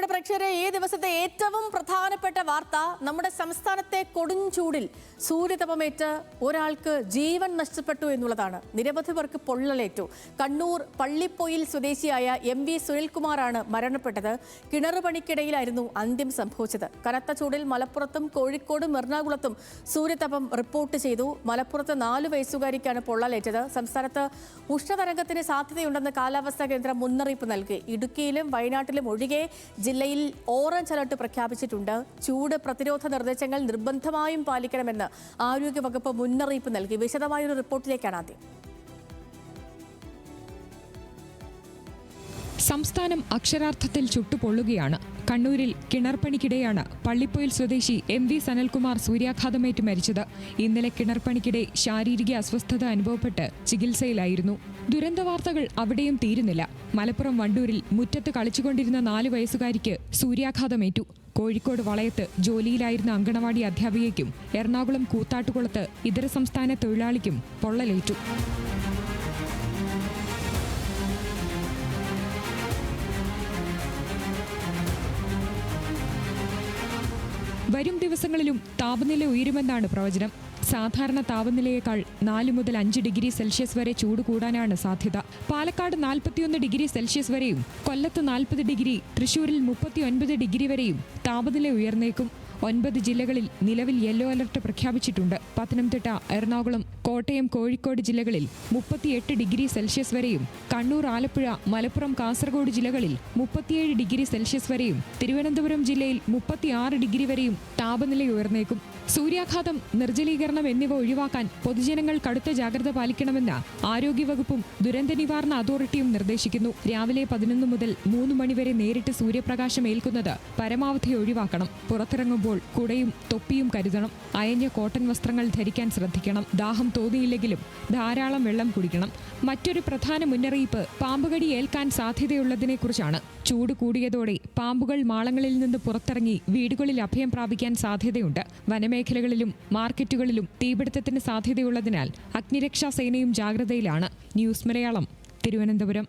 പ്രേക്ഷകരെ ഈ ദിവസത്തെ ഏറ്റവും പ്രധാനപ്പെട്ട വാർത്ത നമ്മുടെ സംസ്ഥാനത്തെ കൊടുംചൂടിൽ സൂര്യതപമേറ്റ് ഒരാൾക്ക് ജീവൻ നഷ്ടപ്പെട്ടു എന്നുള്ളതാണ്. നിരവധി പേർക്ക് പൊള്ളലേറ്റു. കണ്ണൂർ പള്ളിപ്പൊയിൽ സ്വദേശിയായ MV സുനിൽകുമാറാണ് മരണപ്പെട്ടത്. കിണറ് പണിക്കിടയിലായിരുന്നു അന്ത്യം സംഭവിച്ചത്. കനത്ത ചൂടിൽ മലപ്പുറത്തും കോഴിക്കോടും എറണാകുളത്തും സൂര്യതപം റിപ്പോർട്ട് ചെയ്തു. മലപ്പുറത്ത് 4 വയസ്സുകാരിക്കാണ് പൊള്ളലേറ്റത്. സംസ്ഥാനത്ത് ഉഷ്ണതരംഗത്തിന് സാധ്യതയുണ്ടെന്ന് കാലാവസ്ഥാ കേന്ദ്രം മുന്നറിയിപ്പ് നൽകി. ഇടുക്കിയിലും വയനാട്ടിലും ഒഴികെ ജില്ലയിൽ ഓറഞ്ച് അലർട്ട് പ്രഖ്യാപിച്ചിട്ടുണ്ട്. ചൂട് പ്രതിരോധ നിർദ്ദേശങ്ങൾ നിർബന്ധമായും പാലിക്കണമെന്ന് ആരോഗ്യവകുപ്പ് മുന്നറിയിപ്പ് നൽകി. വിശദമായൊരു റിപ്പോർട്ടിലേക്കാണ് ആദ്യം. സംസ്ഥാനം അക്ഷരാർത്ഥത്തിൽ ചുട്ടുപൊള്ളുകയാണ്. കണ്ണൂരിൽ കിണർപ്പണിക്കിടെയാണ് പള്ളിപ്പൊയിൽ സ്വദേശി MV സനൽകുമാർ സൂര്യാഘാതമേറ്റ് മരിച്ചത്. ഇന്നലെ കിണർപ്പണിക്കിടെ ശാരീരിക അസ്വസ്ഥത അനുഭവപ്പെട്ട് ചികിത്സയിലായിരുന്നു. ദുരന്ത വാർത്തകൾ അവിടെയും തീരുന്നില്ല. മലപ്പുറം വണ്ടൂരിൽ മുറ്റത്ത് കളിച്ചുകൊണ്ടിരുന്ന 4 വയസ്സുകാരിക്ക് സൂര്യാഘാതമേറ്റു. കോഴിക്കോട് വളയത്ത് ജോലിയിലായിരുന്ന അങ്കണവാടി അധ്യാപികയ്ക്കും എറണാകുളം കൂത്താട്ടുകുളത്ത് ഇതര സംസ്ഥാന തൊഴിലാളിക്കും പൊള്ളലേറ്റു. വരും ദിവസങ്ങളിലും താപനില ഉയരുമെന്നാണ് പ്രവചനം. സാധാരണ താപനിലയേക്കാൾ 4 മുതൽ 5 ഡിഗ്രി സെൽഷ്യസ് വരെ ചൂട് കൂടാനാണ് സാധ്യത. പാലക്കാട് 41 ഡിഗ്രി സെൽഷ്യസ് വരെയും കൊല്ലത്ത് 40 ഡിഗ്രി, തൃശൂരിൽ 39 ഡിഗ്രി വരെയും താപനില ഉയർന്നേക്കും. 9 ജില്ലകളിൽ നിലവിൽ യെല്ലോ അലർട്ട് പ്രഖ്യാപിച്ചിട്ടുണ്ട്. പത്തനംതിട്ട, എറണാകുളം, കോട്ടയം, കോഴിക്കോട് ജില്ലകളിൽ 38 ഡിഗ്രി സെൽഷ്യസ് വരെയും കണ്ണൂർ, ആലപ്പുഴ, മലപ്പുറം, കാസർഗോഡ് ജില്ലകളിൽ 37 ഡിഗ്രി സെൽഷ്യസ് വരെയും തിരുവനന്തപുരം ജില്ലയിൽ 36 ഡിഗ്രി വരെയും താപനില ഉയർന്നേക്കും. സൂര്യാഘാതം, നിർജ്ജലീകരണം എന്നിവ ഒഴിവാക്കാൻ പൊതുജനങ്ങൾ കടുത്ത ജാഗ്രത പാലിക്കണമെന്ന് ആരോഗ്യവകുപ്പും ദുരന്ത നിവാരണ അതോറിറ്റിയും നിർദ്ദേശിക്കുന്നു. രാവിലെ 11 മുതൽ 3 മണിവരെ നേരിട്ട് സൂര്യപ്രകാശം ഏൽക്കുന്നത് പരമാവധി ഒഴിവാക്കണം. പുറത്തിറങ്ങുമ്പോൾ കുടയും തൊപ്പിയും കരുതണം. അയഞ്ഞ കോട്ടൺ വസ്ത്രങ്ങൾ ധരിക്കാൻ ശ്രദ്ധിക്കണം. ദാഹം തോന്നിയില്ലെങ്കിലും ധാരാളം വെള്ളം കുടിക്കണം. മറ്റൊരു പ്രധാന മുന്നറിയിപ്പ് പാമ്പുകടി ഏൽക്കാൻ സാധ്യതയുള്ളതിനെക്കുറിച്ചാണ്. ചൂട് കൂടിയതോടെ പാമ്പുകൾ മാളങ്ങളിൽ നിന്ന് പുറത്തിറങ്ങി വീടുകളിൽ അഭയം പ്രാപിക്കാൻ സാധ്യതയുണ്ട്. വനമേഖലകളിലും മാർക്കറ്റുകളിലും തീപിടുത്തത്തിന് സാധ്യതയുള്ളതിനാൽ അഗ്നിരക്ഷാ സേനയും ജാഗ്രതയിലാണ്. ന്യൂസ് മലയാളം, തിരുവനന്തപുരം.